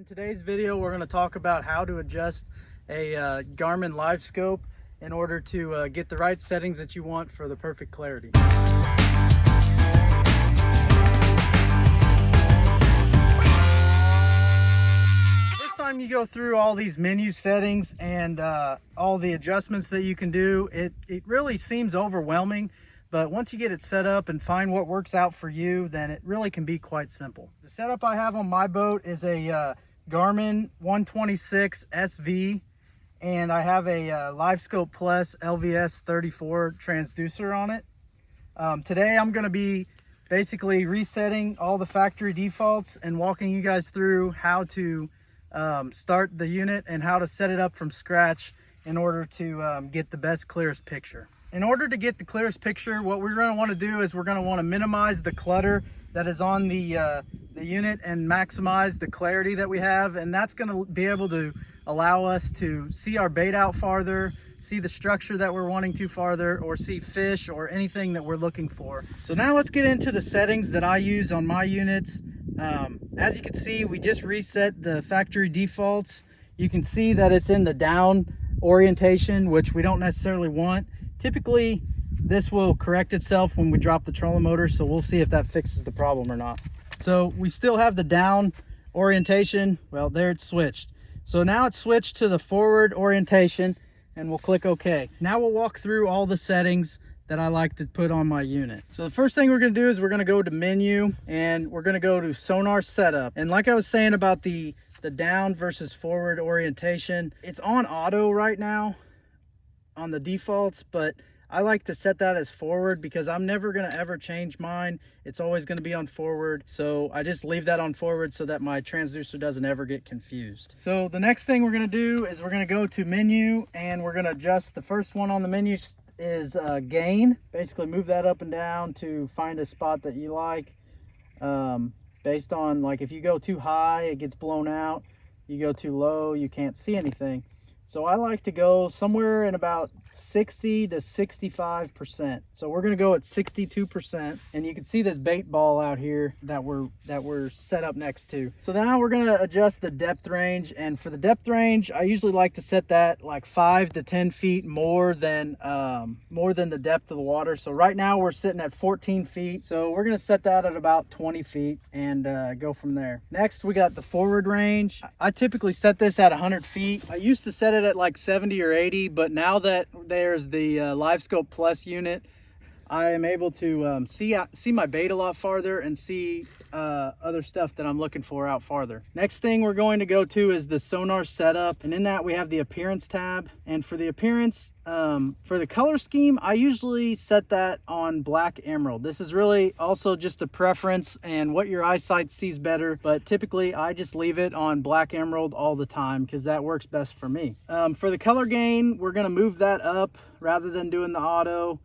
In today's video, we're going to talk about how to adjust a Garmin Livescope in order to get the right settings that you want for the perfect clarity. First time you go through all these menu settings and all the adjustments that you can do, it really seems overwhelming. But once you get it set up and find what works out for you, then it really can be quite simple. The setup I have on my boat is a Garmin 126 SV, and I have a Livescope Plus LVS34 transducer on it. Today I'm going to be basically resetting all the factory defaults and walking you guys through how to start the unit and how to set it up from scratch in order to get the best, clearest picture. In order to get the clearest picture, what we're going to want to do is we're going to want to minimize the clutter that is on the unit and maximize the clarity that we have, and that's going to be able to allow us to see our bait out farther, see the structure that we're wanting to farther, or see fish or anything that we're looking for. So now let's get into the settings that I use on my units. As you can see, we just reset the factory defaults. You can see that it's in the down orientation, which we don't necessarily want. Typically, this will correct itself when we drop the trolling motor, so we'll see if that fixes the problem or not. So we still have the down orientation. Well, there it's switched. So now it's switched to the forward orientation, and we'll click OK. Now we'll walk through all the settings that I like to put on my unit. So the first thing we're going to do is we're going to go to Menu, and we're going to go to Sonar Setup. And like I was saying about the down versus forward orientation, it's on auto right now on the defaults, but I like to set that as forward because I'm never going to ever change mine. It's always going to be on forward, so I just leave that on forward so that my transducer doesn't ever get confused. So the next thing we're going to do is we're going to go to Menu, and we're going to adjust. The first one on the menu is gain. Basically move that up and down to find a spot that you like, based on, like, if you go too high it gets blown out, you go too low you can't see anything. So I like to go somewhere in about 60 to 65%. So we're going to go at 62%, and you can see this bait ball out here that we're set up next to. So now we're going to adjust the depth range, and for the depth range I usually like to set that like 5 to 10 feet more than the depth of the water. So right now we're sitting at 14 feet, so we're going to set that at about 20 feet and go from there. Next we got the forward range. I typically set this at 100 feet. I used to set it at like 70 or 80, but now that there's the Livescope Plus unit, I am able to see my bait a lot farther and see other stuff that I'm looking for out farther. Next thing we're going to go to is the Sonar Setup, and in that we have the Appearance tab. And for the appearance, for the color scheme, I usually set that on black emerald. This is really also just a preference and what your eyesight sees better, but typically I just leave it on black emerald all the time because that works best for me. For the color gain, we're going to move that up rather than doing the auto.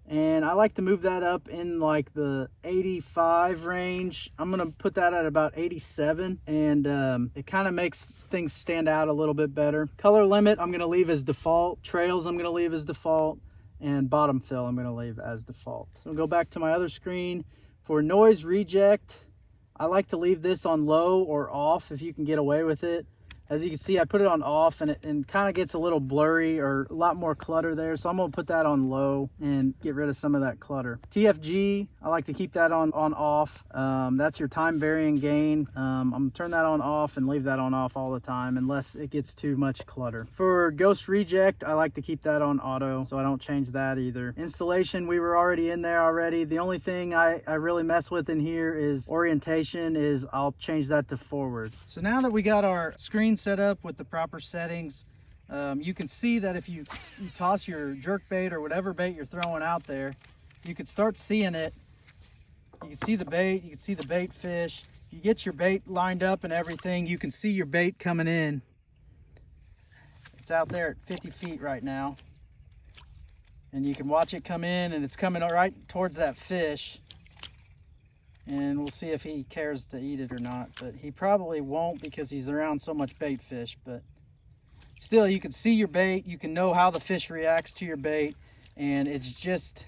And I like to move that up in like the 85 range. I'm going to put that at about 87, and it kind of makes things stand out a little bit better. Color limit I'm going to leave as default. Trails I'm going to leave as default. And bottom fill I'm going to leave as default. So I'll go back to my other screen. For noise reject, I like to leave this on low or off if you can get away with it. As you can see, I put it on off, and it kind of gets a little blurry or a lot more clutter there. So I'm going to put that on low and get rid of some of that clutter. TFG, I like to keep that on off. That's your time varying gain. I'm going to turn that on off and leave that on off all the time unless it gets too much clutter. For ghost reject, I like to keep that on auto, so I don't change that either. Installation, we were already in there already. The only thing I really mess with in here is orientation. I'll change that to forward. So now that we got our screen set up with the proper settings, you can see that if you toss your jerk bait or whatever bait you're throwing out there, you can start seeing it. You can see the bait, you can see the bait fish. You get your bait lined up and everything, you can see your bait coming in. It's out there at 50 feet right now, and you can watch it come in, and it's coming right towards that fish. And we'll see if he cares to eat it or not, but he probably won't because he's around so much bait fish. But still, you can see your bait, you can know how the fish reacts to your bait, and it's just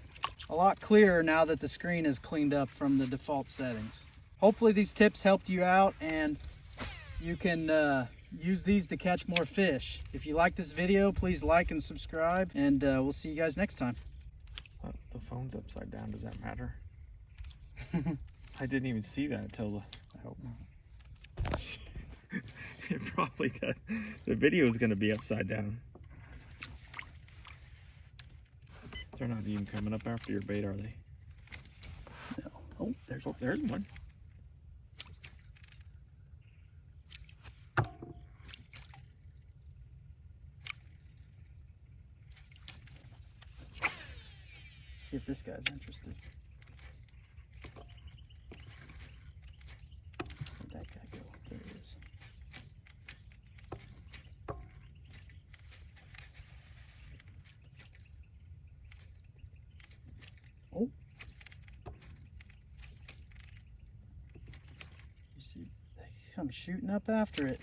a lot clearer now that the screen is cleaned up from the default settings. Hopefully these tips helped you out, and you can use these to catch more fish. If you like this video, please like and subscribe, and we'll see you guys next time. The phone's upside down. Does that matter? I didn't even see that until I hope not. it probably does. The video is going to be upside down. They're not even coming up after your bait, are they? No. Oh, there's one. See if this guy's interested. Where'd that guy go? There he is. Oh. You see, they come shooting up after it.